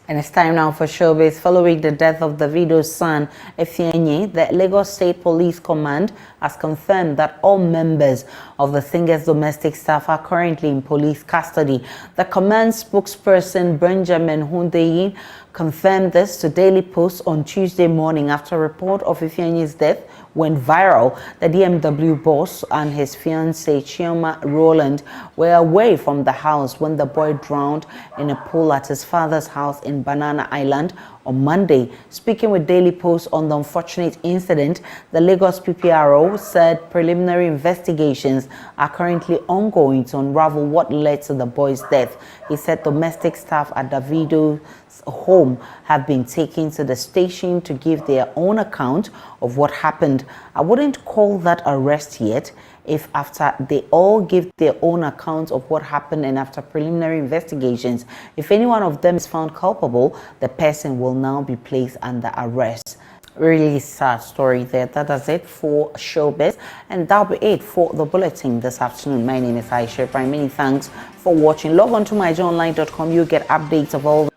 And it's time now for showbiz. Following the death of Davido's son, Effienyi, the Lagos State Police Command has confirmed that all members of the singer's domestic staff are currently in police custody. The command spokesperson, Benjamin Hundeyin, confirmed this to Daily Post on Tuesday morning after a report of Effienyi's death went viral. The DMW boss and his fiancée Chioma Rowland were away from the house when the boy drowned in a pool at his father's house in Banana Island on Monday. Speaking with Daily Post on the unfortunate incident, the Lagos PPRO said preliminary investigations are currently ongoing to unravel what led to the boy's death. He said domestic staff at Davido's home have been taken to the station to give their own account of what happened. I wouldn't call that arrest yet. If after they all give their own accounts of what happened and after preliminary investigations, if any one of them is found culpable, the person will now be placed under arrest. Really sad story there. That is it for showbiz, and that'll be it for the bulletin this afternoon. My name is Aisha Prime. Many thanks for watching. Log on to myjournline.com. You get updates of all.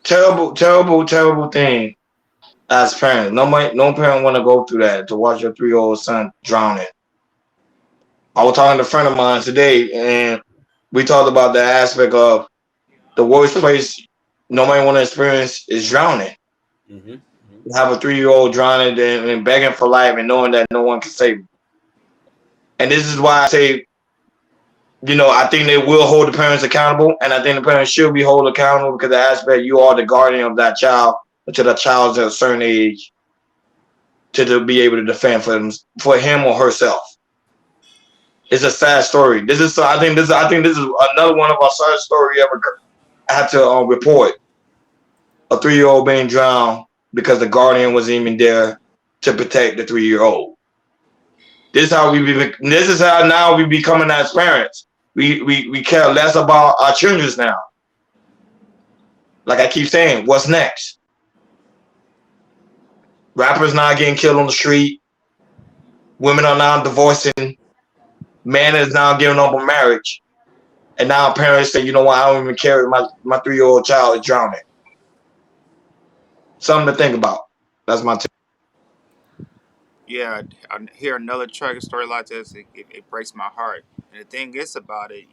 Terrible, terrible, terrible thing as parents. No parent want to go through that to watch your 3-year-old son drowning. I was talking to a friend of mine today, and we talked about the aspect of the worst place nobody want to experience is drowning. Mm-hmm. You have a 3-year-old drowning and begging for life and knowing that no one can save him. And this is why I say, I think they will hold the parents accountable, and I think the parents should be held accountable because the aspect you are the guardian of that child until the child's at a certain age to be able to defend for him or herself. It's a sad story. I think this is another one of our saddest story ever had to report. A 3-year-old being drowned because the guardian wasn't even there to protect the 3-year-old. This is how now we becoming as parents. We care less about our children now. Like I keep saying, what's next? Rappers not getting killed on the street. Women are now divorcing. Man is now giving up on marriage. And now parents say, you know what, I don't even care if my 3-year-old child is drowning. Something to think about. That's my take. Yeah, I hear another tragic story like this. It breaks my heart. And the thing is about it,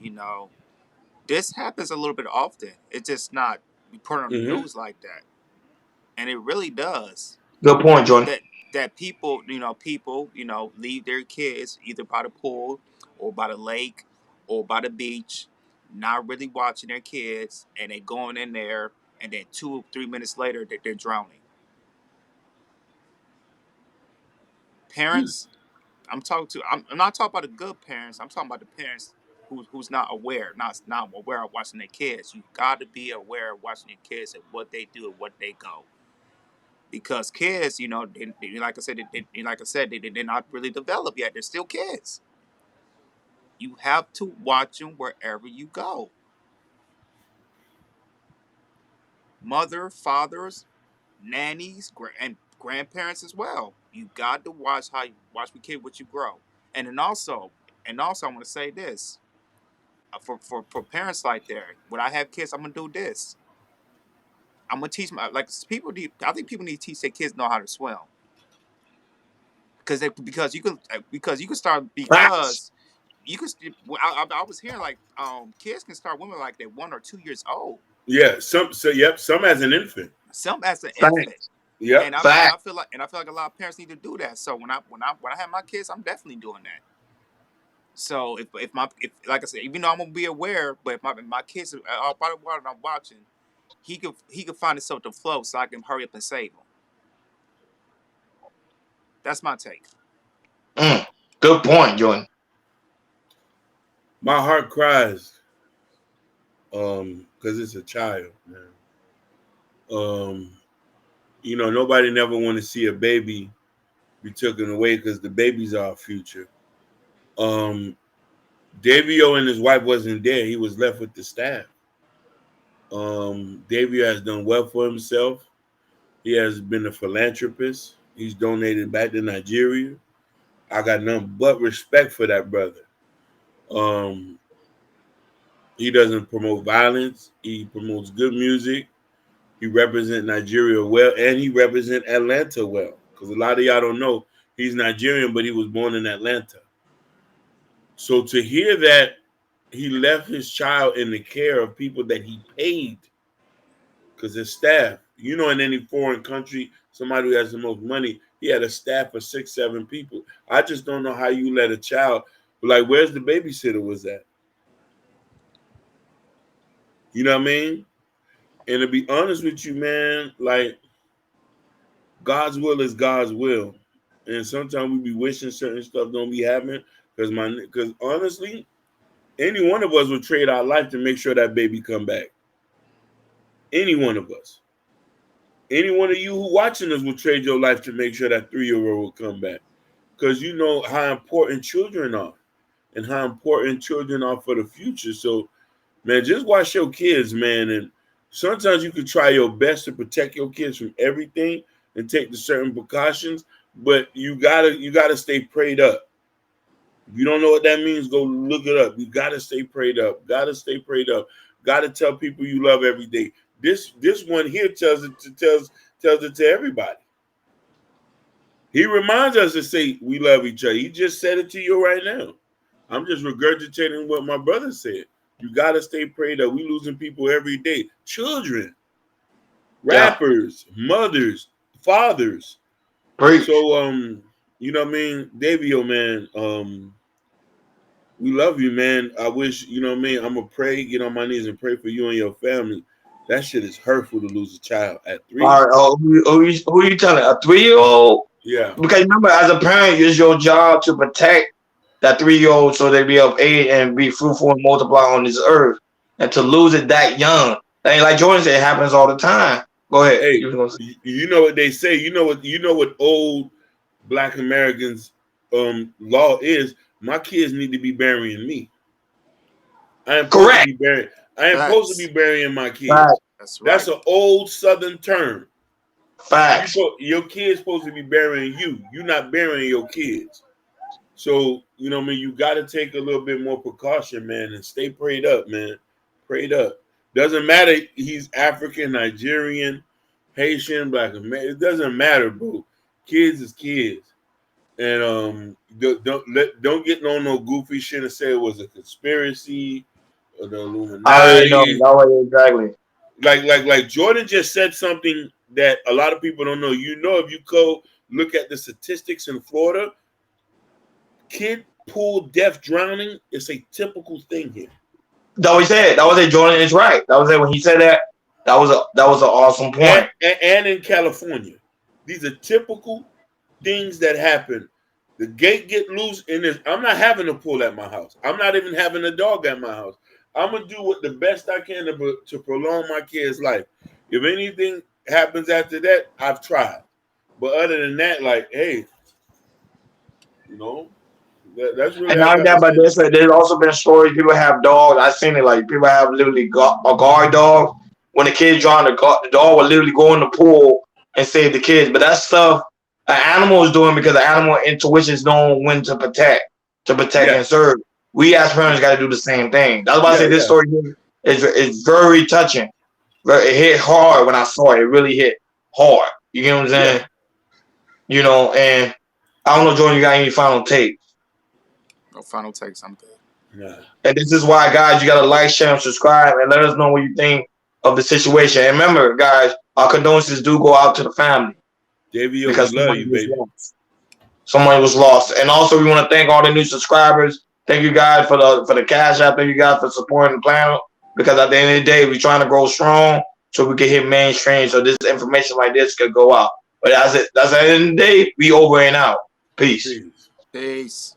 this happens a little bit often. It's just not reported on the Mm-hmm. news like that, and it really does. Good point, Jordan. That people, leave their kids either by the pool or by the lake or by the beach, not really watching their kids, and they going in there, and then 2 or 3 minutes later, they're drowning. Parents, I'm not talking about the good parents. I'm talking about the parents who's not aware, not aware of watching their kids. You got to be aware of watching your kids and what they do and what they go. Because kids, like I said, they're not really developed yet. They're still kids. You have to watch them wherever you go. Mother, fathers, nannies, and grandparents as well. You got to watch the kid what you grow. And then also, I'm going to say this for parents like there. When I have kids, I'm gonna do this. I'm gonna teach my like people. I think people need to teach their kids know how to swim because you can start Facts. because you can. I was hearing like kids can start swimming like they're 1 or 2 years old. Yeah. Some as an infant. Some as an infant. Facts. Yep. And I Facts. feel like a lot of parents need to do that. So when I have my kids, I'm definitely doing that. So if like I said, even though I'm gonna be aware, but if my kids are out by the water and I'm watching, he could find himself to float, so I can hurry up and save him. That's my take. Mm. Good point, Jordan. My heart cries because it's a child, man. Um, nobody never want to see a baby be taken away because the babies are our future. Um, Davio and his wife wasn't there. He was left with the staff. Davio has done well for himself. He has been a philanthropist. He's donated back to Nigeria. I got nothing but respect for that brother. Um, he doesn't promote violence. He promotes good music. He represents Nigeria well, and he represents Atlanta well. Because a lot of y'all don't know he's Nigerian, but he was born in Atlanta. So to hear that he left his child in the care of people that he paid, because his staff, you know, in any foreign country, somebody who has the most money, he had a staff of 6, 7 people. I just don't know how you let a child, like, where's the babysitter was at? You know what I mean? And to be honest with you, man, like, God's will is God's will. And sometimes we be wishing certain stuff don't be happening because honestly, any one of us would trade our life to make sure that baby come back. Any one of us. Any one of you who watching us will trade your life to make sure that 3-year-old will come back. Because you know how important children are and how important children are for the future. So, man, just watch your kids, man. And sometimes you can try your best to protect your kids from everything and take the certain precautions, but you gotta stay prayed up. If you don't know what that means, go look it up. You gotta stay prayed up. Gotta stay prayed up. Gotta tell people you love every day. This one here tells it to everybody. He reminds us to say we love each other. He just said it to you right now. I'm just regurgitating what my brother said. You gotta stay prayed up. We losing people every day. Children, rappers, mothers, fathers. Preach. So you know what I mean, davido, man, we love you, man. I wish, you know what I mean, I'm gonna pray, get on my knees and pray for you and your family. That shit is hurtful to lose a child at 3. All right. Oh, who you telling? A 3-year-old? Yeah. Because remember, as a parent, it's your job to protect that 3-year-old so they be of age and be fruitful and multiply on this earth. And to lose it that young, ain't like Jordan said, it happens all the time. Go ahead. Hey, You was gonna say. you know what they say. You know what old Black Americans law is. My kids need to be burying me. I am supposed to Correct. be burying. I am supposed to be Facts. burying my Facts. kids. That's That's right. an old Southern term. Facts. Your kids supposed to be burying you. You're not burying your kids. So, you know what I mean? You got to take a little bit more precaution, man, and stay prayed up, man. Prayed up. Doesn't matter he's African, Nigerian, Haitian, Black American. It doesn't matter, bro. Kids is kids. And don't get no goofy shit and say it was a conspiracy or the I already know. Illuminati. That way, exactly. Like Jordan just said something that a lot of people don't know. You know, if you go look at the statistics in Florida, kid pool death drowning is a typical thing here. That was it. That was it. Jordan is right. That was it. When he said that, that was an awesome point. And in California, these are typical things that happen. The gate get loose, and I'm not having a pool at my house. I'm not even having a dog at my house. I'm gonna do what the best I can to prolong my kid's life. If anything happens after that, I've tried. But other than that, like, hey, you know, that's really And all I not got to that, but say. there's also been stories. People have dogs. I've seen it. Like people have literally a guard dog. When the kids drawn, the dog will literally go in the pool and save the kids. But that stuff an animal is doing because the animal intuitions know when to protect Yeah, and serve. We as parents got to do the same thing. That's why I say this yeah, story here is very touching. It hit hard when I saw it. It really hit hard. You get what I'm yeah, saying? You know, and I don't know, Jordan, you got any final take? No final takes. I'm good. yeah. And this is why, guys, you got to like, share, and subscribe, and let us know what you think of the situation. And remember, guys, our condolences do go out to the family Davio, we because love somebody you, was baby. lost. Somebody was lost. And also, we want to thank all the new subscribers. Thank you guys for the cash app. Thank you guys for supporting the channel. Because at the end of the day, we're trying to grow strong so we can hit mainstream. So this information like this could go out. But that's it. That's the end of the day. We over and out. Peace. Peace. Peace.